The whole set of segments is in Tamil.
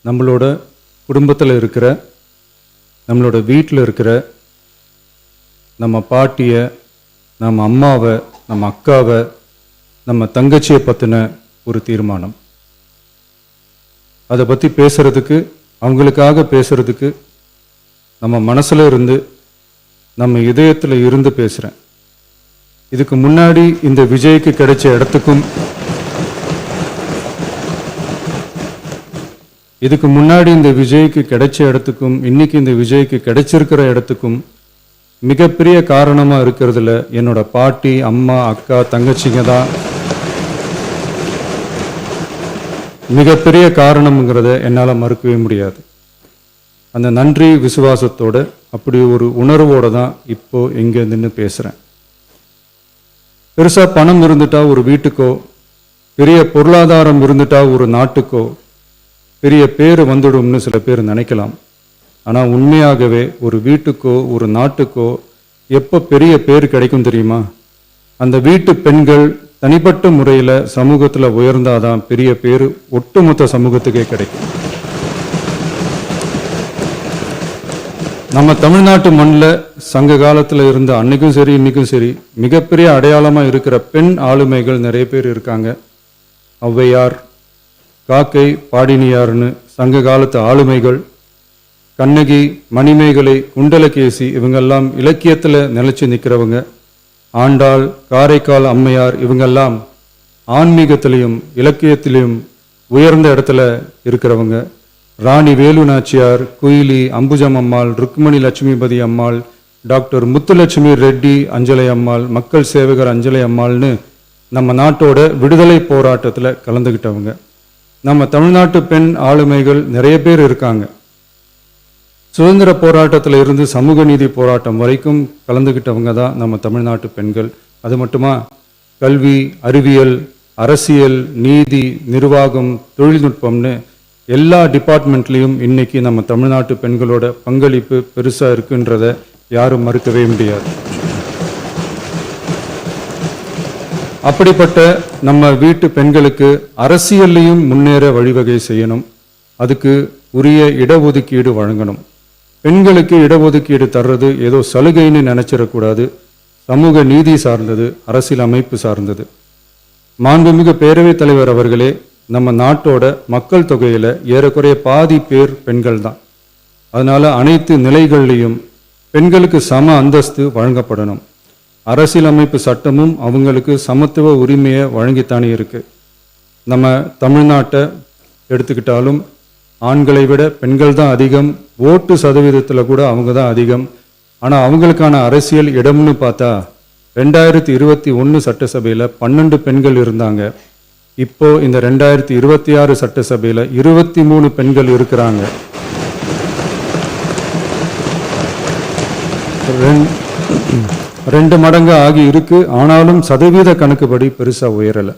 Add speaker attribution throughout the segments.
Speaker 1: நம்மளோட குடும்பத்தில் இருக்கிற, நம்மளோட வீட்டில் இருக்கிற நம்ம பாட்டியை, நம்ம அம்மாவை, நம்ம அக்காவை, நம்ம தங்கச்சியை பற்றின ஒரு தீர்மானம். அதை பற்றி பேசுகிறதுக்கு, அவங்களுக்காக பேசுகிறதுக்கு நம்ம மனசில் இருந்து, நம்ம இதயத்தில் இருந்து பேசுகிறேன். இதுக்கு முன்னாடி இந்த விஜய்க்கு கிடைச்ச இடத்துக்கும், இதுக்கு முன்னாடி இந்த விஜய்க்கு கிடைச்ச இடத்துக்கும் இன்னைக்கு இந்த விஜய்க்கு கிடைச்சிருக்கிற இடத்துக்கும் மிகப்பெரிய காரணமாக இருக்கிறதுல என்னோட பாட்டி, அம்மா, அக்கா, தங்கச்சிங்க தான் மிகப்பெரிய காரணம்ங்கிறத என்னால் மறுக்கவே முடியாது. அந்த நன்றி விசுவாசத்தோட, அப்படி ஒரு உணர்வோடு தான் இப்போ இங்கே நின்று பேசுகிறேன். பெருசாக பணம் இருந்துட்டா ஒரு வீட்டுக்கோ, பெரிய பொருளாதாரம் இருந்துட்டா ஒரு நாட்டுக்கோ பெரிய பேர் வந்துடும்னு சில பேர் நினைக்கலாம். ஆனால் உண்மையாகவே ஒரு வீட்டுக்கோ ஒரு நாட்டுக்கோ எப்போ பெரிய பேர் கிடைக்கும் தெரியுமா? அந்த வீட்டு பெண்கள் தனிப்பட்ட முறையில் சமூகத்தில் உயர்ந்தாதான் பெரிய பேர் ஒட்டுமொத்த சமூகத்துக்கே கிடைக்கும். நம்ம தமிழ்நாட்டு மண்ணில் சங்க காலத்தில் இருந்த அன்னைக்கும் சரி இன்னைக்கும் சரி மிகப்பெரிய அடையாளமாக இருக்கிற பெண் ஆளுமைகள் நிறைய பேர் இருக்காங்க. ஔவையார், காக்கை, பாடினியார்னு சங்க காலத்து ஆளுமைகள், கண்ணகி, மணிமேகலை, குண்டலகேசி, இவங்கெல்லாம் இலக்கியத்தில் நிலைச்சு நிற்கிறவங்க. ஆண்டாள், காரைக்கால் அம்மையார், இவங்கெல்லாம் ஆன்மீகத்திலையும் இலக்கியத்திலையும் உயர்ந்த இடத்துல இருக்கிறவங்க. ராணி வேலு நாச்சியார், குயிலி, அம்புஜம் அம்மாள், ருக்மணி லட்சுமிபதி அம்மாள், டாக்டர் முத்துலட்சுமி ரெட்டி அஞ்சலை அம்மாள், மக்கள் சேவகர் அஞ்சலை அம்மாள்னு நம்ம நாட்டோட விடுதலை போராட்டத்தில் கலந்துக்கிட்டவங்க. நம்ம தமிழ்நாட்டு பெண் ஆளுமைகள் நிறைய பேர் இருக்காங்க. சுதந்திர போராட்டத்தில் இருந்து சமூக நீதி போராட்டம் வரைக்கும் கலந்துக்கிட்டவங்க தான் நம்ம தமிழ்நாட்டு பெண்கள். அது மட்டுமா, கல்வி, அறிவியல், அரசியல், நீதி, நிர்வாகம், தொழில்நுட்பம்னு எல்லா டிபார்ட்மெண்ட்லேயும் இன்னைக்கு நம்ம தமிழ்நாட்டு பெண்களோட பங்களிப்பு பெருசாக இருக்குன்றத யாரும் மறுக்கவே முடியாது. அப்படிப்பட்ட நம்ம வீட்டு பெண்களுக்கு அரசியல்லையும் முன்னேற வழிவகை செய்யணும். அதுக்கு உரிய இடஒதுக்கீடு வழங்கணும். பெண்களுக்கு இடஒதுக்கீடு தர்றது ஏதோ சலுகைன்னு நினைச்சிடக்கூடாது. சமூக நீதி சார்ந்தது, அரசியல் அமைப்பு சார்ந்தது. மாண்புமிகு பேரவைத் தலைவர் அவர்களே, நம்ம நாட்டோட மக்கள் தொகையில் ஏறக்குறைய பாதி பேர் பெண்கள் தான். அதனால அனைத்து நிலைகள்லையும் பெண்களுக்கு சம அந்தஸ்து வழங்கப்படணும். அரசியலமைப்பு சட்டமும் அவங்களுக்கு சமத்துவ உரிமையை வழங்கித்தானே இருக்கு. நம்ம தமிழ்நாட்டை எடுத்துக்கிட்டாலும் ஆண்களை விட பெண்கள் தான் அதிகம். ஓட்டு சதவீதத்தில் கூட அவங்க தான் அதிகம். ஆனால் அவங்களுக்கான அரசியல் இடம்னு பார்த்தா 2021 சட்டசபையில் 12 பெண்கள் இருந்தாங்க. இப்போ இந்த 2026 சட்டசபையில் 23 பெண்கள் இருக்கிறாங்க. ரெண்டு மடங்கு ஆகி இருக்கு. ஆனாலும் சதவீத கணக்குப்படி பெருசா உயரல.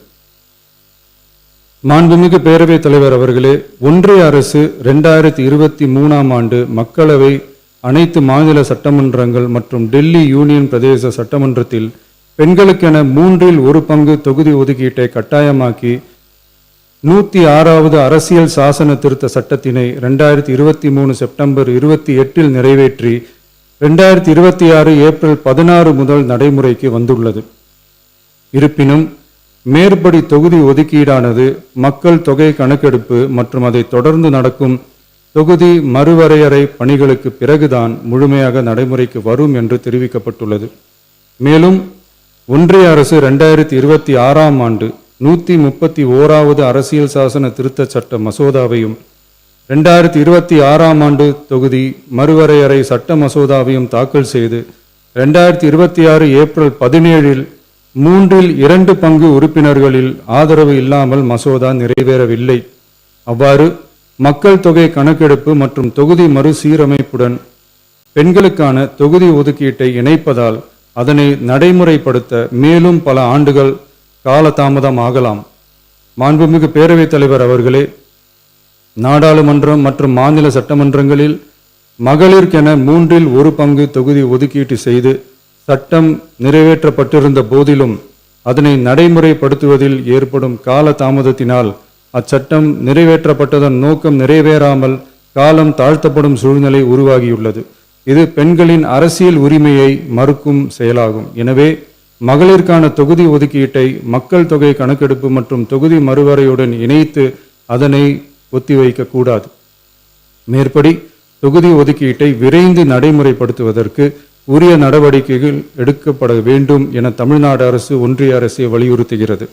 Speaker 1: மாண்புமிகு பேரவைத் தலைவர் அவர்களே, ஒன்றிய அரசு 2023ஆம் ஆண்டு மக்களவை, அனைத்து மாநில சட்டமன்றங்கள் மற்றும் டெல்லி யூனியன் பிரதேச சட்டமன்றத்தில் பெண்களுக்கென 1/3 தொகுதி ஒதுக்கீட்டை கட்டாயமாக்கி 106வது அரசியல் சாசன திருத்த சட்டத்தினை 2023 செப்டம்பர் 28 நிறைவேற்றி 2026 ஏப்ரல் 16 முதல் நடைமுறைக்கு வந்துள்ளது. இருப்பினும் மேற்படி தொகுதி ஒதுக்கீடானது மக்கள் தொகை கணக்கெடுப்பு மற்றும் அதை தொடர்ந்து நடக்கும் தொகுதி மறுவரையறை பணிகளுக்கு பிறகுதான் முழுமையாக நடைமுறைக்கு வரும் என்று தெரிவிக்கப்பட்டுள்ளது. மேலும் ஒன்றிய அரசு 2026ஆம் ஆண்டு 131வது அரசியல் சாசன திருத்த சட்ட மசோதாவையும் 2026ஆம் ஆண்டு தொகுதி மறுவரையறை சட்ட மசோதாவையும் தாக்கல் செய்து 2026 ஏப்ரல் 17 2/3 உறுப்பினர்களில் ஆதரவு இல்லாமல் மசோதா நிறைவேறவில்லை. அவ்வாறு மக்கள் தொகை கணக்கெடுப்பு மற்றும் தொகுதி மறுசீரமைப்புடன் பெண்களுக்கான தொகுதி ஒதுக்கீட்டை இணைப்பதால் அதனை நடைமுறைப்படுத்த மேலும் பல ஆண்டுகள் காலதாமதம் ஆகலாம். மாண்புமிகு பேரவைத் தலைவர் அவர்களே, நாடாளுமன்றம் மற்றும் மாநில சட்டமன்றங்களில் மகளிருக்கென 1/3 தொகுதி ஒதுக்கீட்டு செய்து சட்டம் நிறைவேற்றப்பட்டிருந்த போதிலும் அதனை நடைமுறைப்படுத்துவதில் ஏற்படும் கால தாமதத்தினால் அச்சட்டம் நிறைவேற்றப்பட்டதன் நோக்கம் நிறைவேறாமல் காலம் தாழ்த்தப்படும் சூழ்நிலை உருவாகியுள்ளது. இது பெண்களின் அரசியல் உரிமையை மறுக்கும் செயலாகும். எனவே மகளிருக்கான தொகுதி ஒதுக்கீட்டை மக்கள் தொகை கணக்கெடுப்பு மற்றும் தொகுதி மறுவரையுடன் இணைத்து அதனை ஒத்திவைக்க கூடாது. மேற்படி தொகுதி ஒதுக்கீட்டை விரைந்து நடைமுறைப்படுத்துவதற்கு உரிய நடவடிக்கைகள் எடுக்கப்பட வேண்டும் என தமிழ்நாடு அரசு ஒன்றிய அரசை வலியுறுத்துகிறது.